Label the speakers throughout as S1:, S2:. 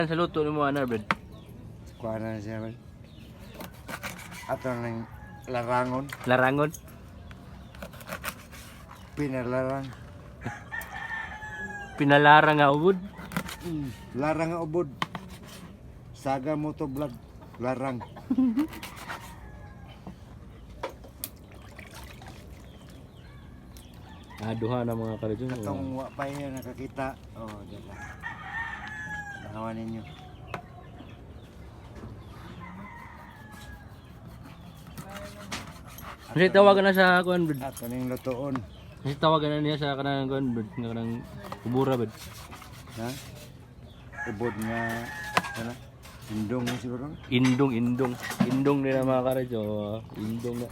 S1: Sa luto ni mo ana, Brad.
S2: Kuha na siya, man. Ato ng larangon.
S1: Larangon.
S2: Pinalarang.
S1: Pinalarang nga ubod.
S2: Larang nga ubod. Saga mo to vlog. Larang.
S1: Aduha na mga karajong.
S2: Itong wapay na nakakita. Oh, diba. Nahawa ninyo.
S1: Kasi tawagan na sa kuan, Brad.
S2: Ato ning lutoon.
S1: Kasi tawagan na niya sa kanang kuan, Brad. Nga kanang kubura, Brad.
S2: Ha? Ubod nga. Ano? Indong mo siguro.
S1: Indong. Indong nila mga karadyo. Indong na.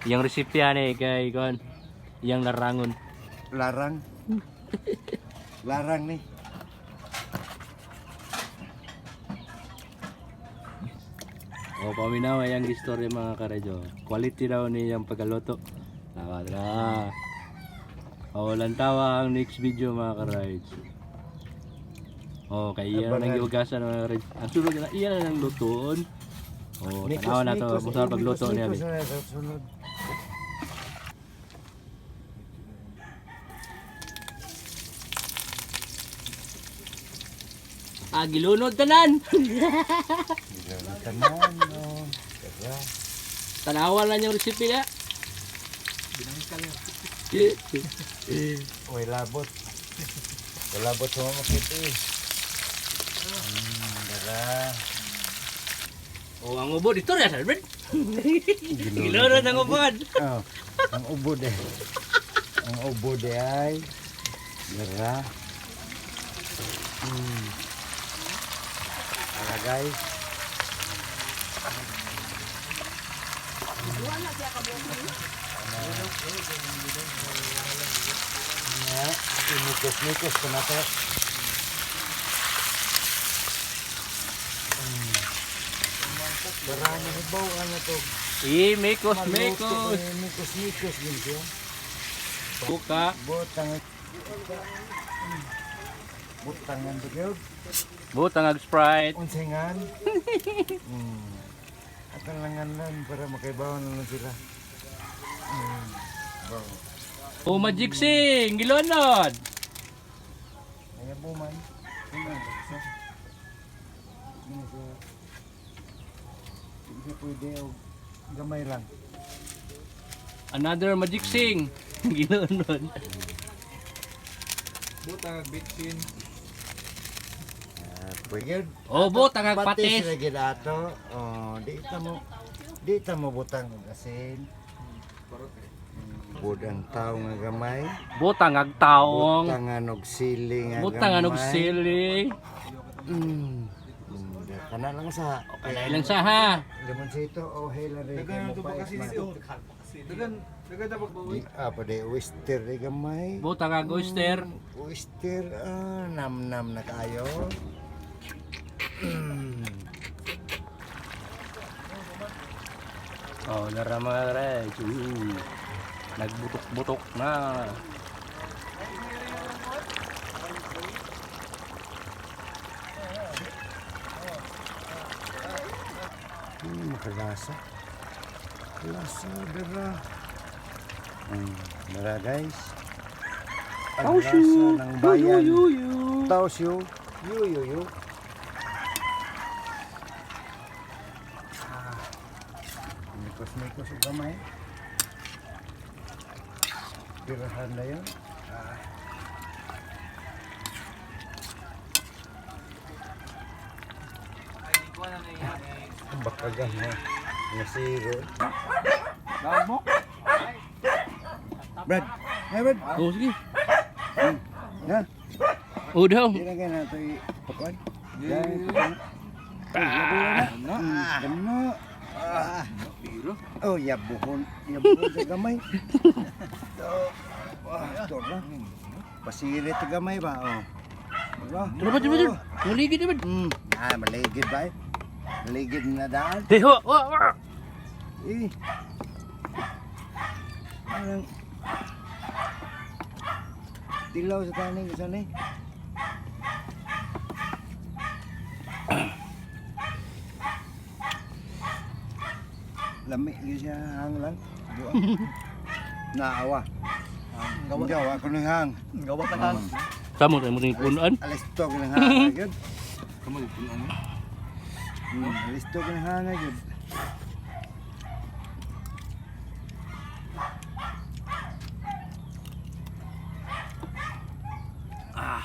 S1: Yang resipi ani kay kuan. Yang larangon.
S2: Larang. Larang nih.
S1: O paminaw yang istorya mga karadyo. Quality daw ni yung pagkaluto. Nakadra. O lantawa ang next video mga karads. O kay iyan nang giugasan mga karads. Ang sunod na iyan nang lutoon. O tanawa na to busa pagluto niya. Gilunod tanan.
S2: Tanan, no. Diba?
S1: Tanawa lang yung recipe niya.
S2: Uy, labot. Labot sa mga makiti. Dara.
S1: O ang ubod ito rin, Albert. Gilunod ang ubod.
S2: Oh, ang ubod eh. Ang ubod eh ay. Dara. Ala guys. Ya, mikos ko na to. Marami na ba ano to?
S1: Mekos.
S2: Mikos din siya.
S1: Buka.
S2: Butangan bigod.
S1: Butang ag Sprite.
S2: Unsingan. Akan langan lang para makaibawan na sila.
S1: O Magic Sing, gilunod.
S2: Ayan po man. Hindi pwede o gamay lang.
S1: Another Magic Sing. Gilunod.
S3: Butang bitsin.
S2: Pwede.
S1: O butang ag
S2: Patis
S1: patis.
S2: lagi dato. Oh, di ta mo butang og asin. Budang tao nga gamay.
S1: Butang ag taong.
S2: Butangan og sili nga
S1: Butang
S2: gamay.
S1: og sili.
S2: Kana lang sa
S1: Kanay lang sa ha.
S2: limonsito o hela rin.
S3: Dagan to pa kasi Dagan ta pagbawi.
S2: Apa de oyster rin gamay.
S1: Butang ag oyster.
S2: Oyster, nam-nam na kayo.
S1: Oh, lara mga guys. Nagbutok-butok na.
S2: Makalasa. Kalasa, dara. Dara guys. Ang lasa ng bayan. Taosyo. Yu. Mikos-mikos o gamay. Pirahan na yun. Bakagan mo. Nasiro.
S3: Dahon mo?
S2: Brad. Hey Brad.
S1: Oh, sige.
S2: Na.
S1: Oh, daw.
S2: Hindi na kaya na ito ipakuan. Gano. Oh, yabuhon sa gamay. Ito na. Pasiri ito gamay ba? Oh.
S1: Coba. Maligid naman.
S2: Maligid ba? Maligid na daan.
S1: Heho.
S2: Eh. Parang Tilaw sa taning isa ni. Lami gyud siya hang lang. Duwa. Naawa. Gawa ko ng hang.
S3: Gawa ka hang.
S1: Samo tayo mo rin punuan.
S2: Alisto ko ng hang gyud.
S3: Kamu yung ano?
S2: Alisto ko ng hang gyud. Ah.